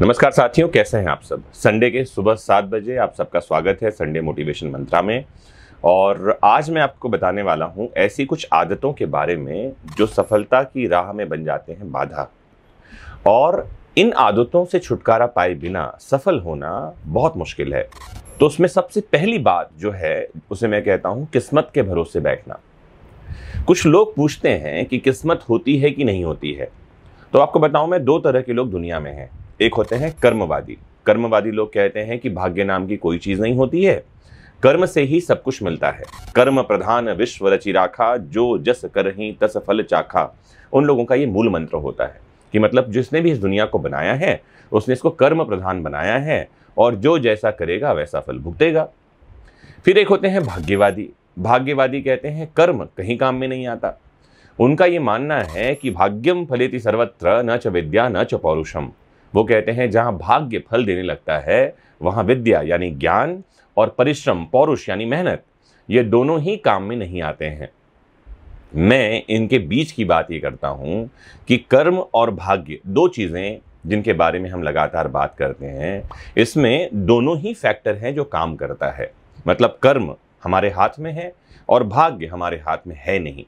नमस्कार साथियों, कैसे हैं आप सब। संडे के सुबह 7 बजे आप सबका स्वागत है संडे मोटिवेशन मंत्रा में। और आज मैं आपको बताने वाला हूं ऐसी कुछ आदतों के बारे में जो सफलता की राह में बन जाते हैं बाधा, और इन आदतों से छुटकारा पाए बिना सफल होना बहुत मुश्किल है। तो उसमें सबसे पहली बात जो है उसे मैं कहता हूं किस्मत के भरोसे बैठना। कुछ लोग पूछते हैं कि किस्मत होती है कि नहीं होती है। तो आपको बताऊं, मैं दो तरह के लोग दुनिया में हैं। एक होते हैं कर्मवादी। कर्मवादी लोग कहते हैं कि भाग्य नाम की कोई चीज नहीं होती है, कर्म से ही सब कुछ मिलता है। कर्म प्रधान विश्व रचि राखा, जो जस करहि तस फल चाखा। उन लोगों का ये मूल मंत्र होता है कि मतलब जिसने भी इस दुनिया को बनाया है उसने इसको कर्म प्रधान बनाया है, और जो जैसा करेगा वैसा फल भुगतेगा। फिर एक होते हैं भाग्यवादी। भाग्यवादी कहते हैं कर्म कहीं काम में नहीं आता। उनका ये मानना है कि भाग्यम फलेति सर्वत्र न च विद्या न च पौरुषम। वो कहते हैं जहां भाग्य फल देने लगता है वहां विद्या यानी ज्ञान और परिश्रम पौरुष यानी मेहनत, ये दोनों ही काम में नहीं आते हैं। मैं इनके बीच की बात ये करता हूं कि कर्म और भाग्य दो चीजें जिनके बारे में हम लगातार बात करते हैं, इसमें दोनों ही फैक्टर हैं जो काम करता है। मतलब कर्म हमारे हाथ में है और भाग्य हमारे हाथ में है नहीं।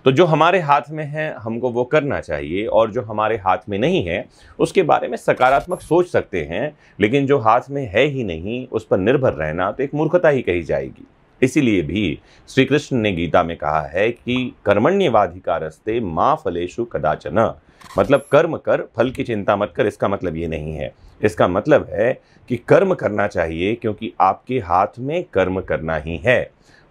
तो जो हमारे हाथ में है हमको वो करना चाहिए, और जो हमारे हाथ में नहीं है उसके बारे में सकारात्मक सोच सकते हैं, लेकिन जो हाथ में है ही नहीं उस पर निर्भर रहना तो एक मूर्खता ही कही जाएगी। इसीलिए भी श्री कृष्ण ने गीता में कहा है कि कर्मण्येवाधिकारस्ते मा फलेषु कदाचन। मतलब कर्म कर, फल की चिंता मत कर। इसका मतलब ये नहीं है। इसका मतलब है कि कर्म करना चाहिए क्योंकि आपके हाथ में कर्म करना ही है।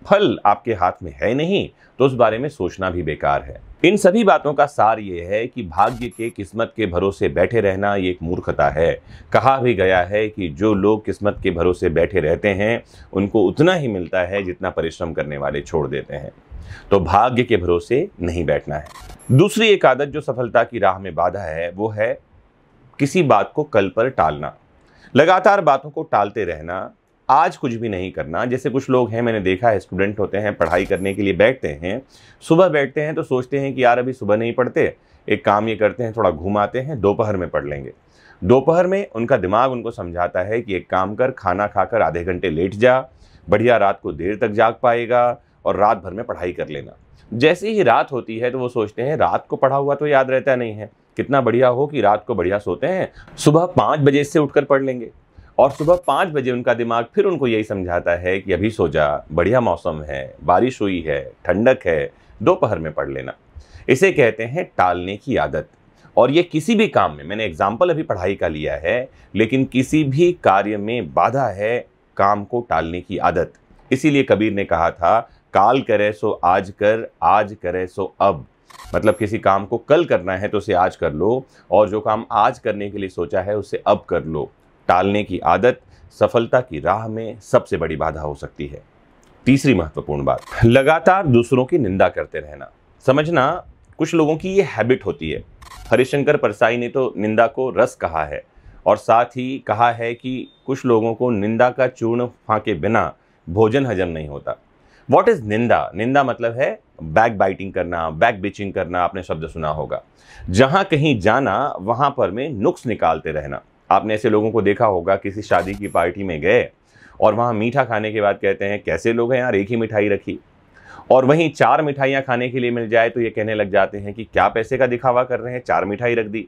फल आपके हाथ में है नहीं तो उस बारे में सोचना भी बेकार है। इन सभी बातों का सार ये है कि भाग्य के किस्मत के भरोसे बैठे रहना ये एक मूर्खता है। कहा भी गया है कि जो लोग किस्मत के भरोसे बैठे रहते हैं उनको उतना ही मिलता है जितना परिश्रम करने वाले छोड़ देते हैं। तो भाग्य के भरोसे नहीं बैठना है। दूसरी एक आदत जो सफलता की राह में बाधा है वो है किसी बात को कल पर टालना। लगातार बातों को टालते रहना, आज कुछ भी नहीं करना। जैसे कुछ लोग हैं, मैंने देखा है, स्टूडेंट होते हैं, पढ़ाई करने के लिए बैठते हैं, सुबह बैठते हैं तो सोचते हैं कि यार अभी सुबह नहीं पढ़ते, एक काम ये करते हैं थोड़ा घूम आते हैं, दोपहर में पढ़ लेंगे। दोपहर में उनका दिमाग उनको समझाता है कि एक काम कर, खाना खाकर आधे घंटे लेट जा, बढ़िया रात को देर तक जाग पाएगा और रात भर में पढ़ाई कर लेना। जैसे ही रात होती है तो वो सोचते हैं रात को पढ़ा हुआ तो याद रहता नहीं है, कितना बढ़िया हो कि रात को बढ़िया सोते हैं, सुबह 5 बजे से उठकर पढ़ लेंगे। और सुबह 5 बजे उनका दिमाग फिर उनको यही समझाता है कि अभी सो जा, बढ़िया मौसम है, बारिश हुई है, ठंडक है, दोपहर में पढ़ लेना। इसे कहते हैं टालने की आदत। और ये किसी भी काम में, मैंने एग्जाम्पल अभी पढ़ाई का लिया है, लेकिन किसी भी कार्य में बाधा है काम को टालने की आदत। इसीलिए कबीर ने कहा था, काल करे सो आज कर, आज करे सो अब। मतलब किसी काम को कल करना है तो उसे आज कर लो, और जो काम आज करने के लिए सोचा है उसे अब कर लो। टालने की आदत सफलता की राह में सबसे बड़ी बाधा हो सकती है। तीसरी महत्वपूर्ण बात, लगातार दूसरों की निंदा करते रहना। समझना, कुछ लोगों की ये हैबिट होती है। हरिशंकर परसाई ने तो निंदा को रस कहा है, और साथ ही कहा है कि कुछ लोगों को निंदा का चूर्ण फाके बिना भोजन हजम नहीं होता। व्हाट इज निंदा? निंदा मतलब है बैक बाइटिंग करना, बैक बिचिंग करना। आपने शब्द सुना होगा। जहां कहीं जाना वहां पर में नुक्स निकालते रहना। आपने ऐसे लोगों को देखा होगा, किसी शादी की पार्टी में गए और वहां मीठा खाने के बाद कहते हैं कैसे लोग हैं यार, एक ही मिठाई रखी। और वहीं 4 मिठाइयां खाने के लिए मिल जाए तो ये कहने लग जाते हैं कि क्या पैसे का दिखावा कर रहे हैं, 4 मिठाई रख दी।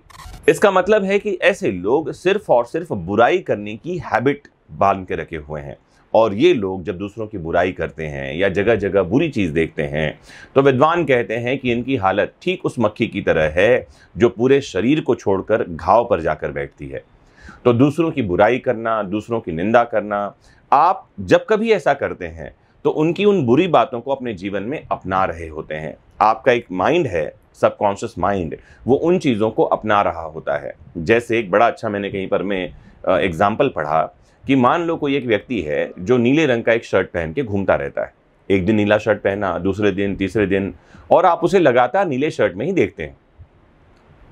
इसका मतलब है कि ऐसे लोग सिर्फ और सिर्फ बुराई करने की हैबिट बांध के रखे हुए हैं। और ये लोग जब दूसरों की बुराई करते हैं या जगह जगह बुरी चीज देखते हैं तो विद्वान कहते हैं कि इनकी हालत ठीक उस मक्खी की तरह है जो पूरे शरीर को छोड़कर घाव पर जाकर बैठती है। तो दूसरों की बुराई करना, दूसरों की निंदा करना, आप जब कभी ऐसा करते हैं तो उनकी उन बुरी बातों को अपने जीवन में अपना रहे होते हैं। आपका एक माइंड है, सबकॉन्शियस माइंड, वो उन चीज़ों को अपना रहा होता है। जैसे एक बड़ा अच्छा मैंने कहीं पर में एग्जाम्पल पढ़ा कि मान लो कोई एक व्यक्ति है जो नीले रंग का एक शर्ट पहन के घूमता रहता है। एक दिन नीला शर्ट पहना, दूसरे दिन, तीसरे दिन, और आप उसे लगातार नीले शर्ट में ही देखते हैं।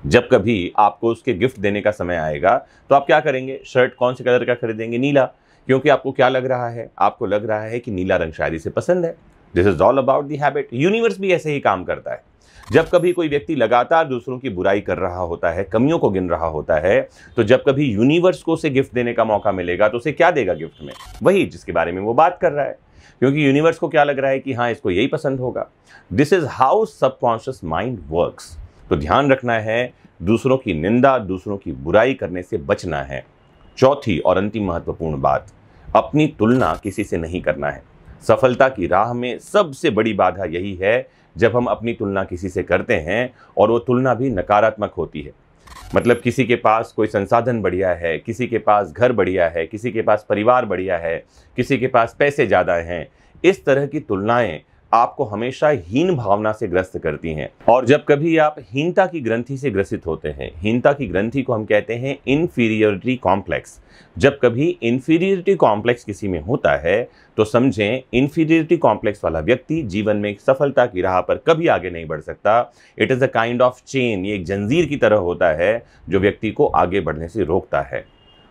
जब कभी आपको उसके गिफ्ट देने का समय आएगा तो आप क्या करेंगे? शर्ट कौन से कलर का खरीदेंगे? नीला। क्योंकि आपको क्या लग रहा है? आपको लग रहा है कि नीला रंग शायद इसे पसंद है। This is all about the habit. Universe भी ऐसे ही काम करता है। जब कभी कोई व्यक्ति लगातार दूसरों की बुराई कर रहा होता है, कमियों को गिन रहा होता है, तो जब कभी यूनिवर्स को उसे गिफ्ट देने का मौका मिलेगा तो उसे क्या देगा गिफ्ट में? वही जिसके बारे में वो बात कर रहा है, क्योंकि यूनिवर्स को क्या लग रहा है कि हाँ, इसको यही पसंद होगा। This is how subconscious mind works. तो ध्यान रखना है, दूसरों की निंदा, दूसरों की बुराई करने से बचना है। चौथी और अंतिम महत्वपूर्ण बात, अपनी तुलना किसी से नहीं करना है। सफलता की राह में सबसे बड़ी बाधा यही है जब हम अपनी तुलना किसी से करते हैं और वो तुलना भी नकारात्मक होती है। मतलब किसी के पास कोई संसाधन बढ़िया है, किसी के पास घर बढ़िया है, किसी के पास परिवार बढ़िया है, किसी के पास पैसे ज़्यादा हैं। इस तरह की तुलनाएं आपको हमेशा हीन भावना से ग्रस्त करती हैं। और जब कभी आप हीनता की ग्रंथि से ग्रसित होते हैं, हीनता की ग्रंथि को हम कहते हैं इन्फीरियरिटी कॉम्प्लेक्स। जब कभी इन्फीरियरिटी कॉम्प्लेक्स किसी में होता है तो समझें, इन्फीरियरिटी कॉम्प्लेक्स वाला व्यक्ति जीवन में सफलता की राह पर कभी आगे नहीं बढ़ सकता। It is a kind of chain, ये एक जंजीर की तरह होता है जो व्यक्ति को आगे बढ़ने से रोकता है।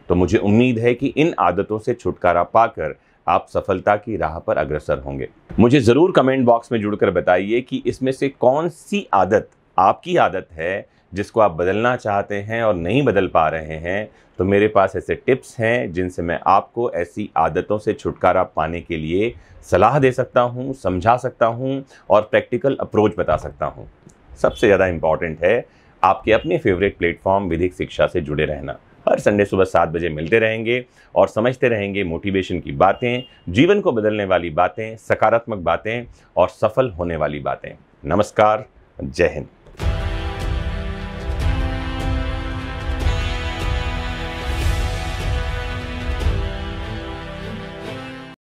तो मुझे उम्मीद है कि इन आदतों से छुटकारा पाकर आप सफलता की राह पर अग्रसर होंगे। मुझे ज़रूर कमेंट बॉक्स में जुड़कर बताइए कि इसमें से कौन सी आदत आपकी आदत है जिसको आप बदलना चाहते हैं और नहीं बदल पा रहे हैं। तो मेरे पास ऐसे टिप्स हैं जिनसे मैं आपको ऐसी आदतों से छुटकारा पाने के लिए सलाह दे सकता हूं, समझा सकता हूं और प्रैक्टिकल अप्रोच बता सकता हूं। सबसे ज़्यादा इम्पॉर्टेंट है आपके अपने फेवरेट प्लेटफॉर्म विधिक शिक्षा से जुड़े रहना। हर संडे सुबह 7 बजे मिलते रहेंगे और समझते रहेंगे मोटिवेशन की बातें, जीवन को बदलने वाली बातें, सकारात्मक बातें और सफल होने वाली बातें। नमस्कार, जय हिंद।